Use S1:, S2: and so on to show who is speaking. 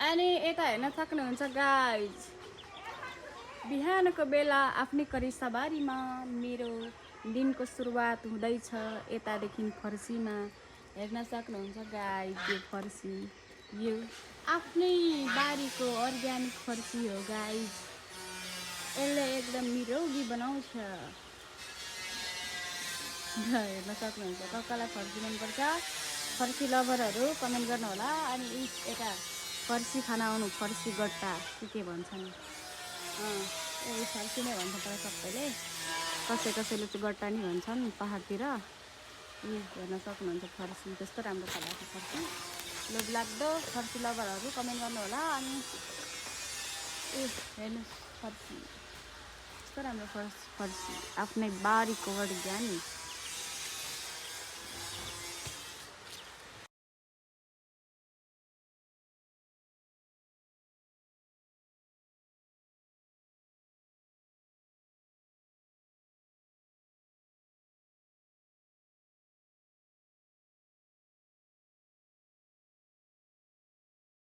S1: अनि यता हेर्न सक्नुहुन्छ गाइज, बिहानको बेला आफ्नै करिसाबारीमा मेरो दिनको सुरुवात हुँदैछ। यतादेखि फर्सीमा हेर्न सक्नुहुन्छ गाइज, यो फर्सी यो आफ्नै बारीको अर्ग्यानिक फर्सी हो गाइज। यसले एकदम निरोगी बनाउँछ। हेर्न सक्नुहुन्छ, कसलाई फर्सी मनपर्छ, फर्सी लभरहरू कमेन्ट गर्नु होला। अनि यता फर्सी खान आउनु, फर्सी गट्टा के भन्छन्, यो फर्सी नै भन्छ प्रायः सबैले, कसैले चाहिँ गट्टा नि भन्छन् पहाडतिर। हेर्न सक्नुहुन्छ फर्सी कस्तो राम्रो खालको फर्सी, लोभलाग्दो फर्सी लभरहरू कमेन्ट गर्नु होला। अनि हेर्नुहोस् फर्सी कस्तो राम्रो फर्सी आफ्नै बारीको अर्ग्यानिक।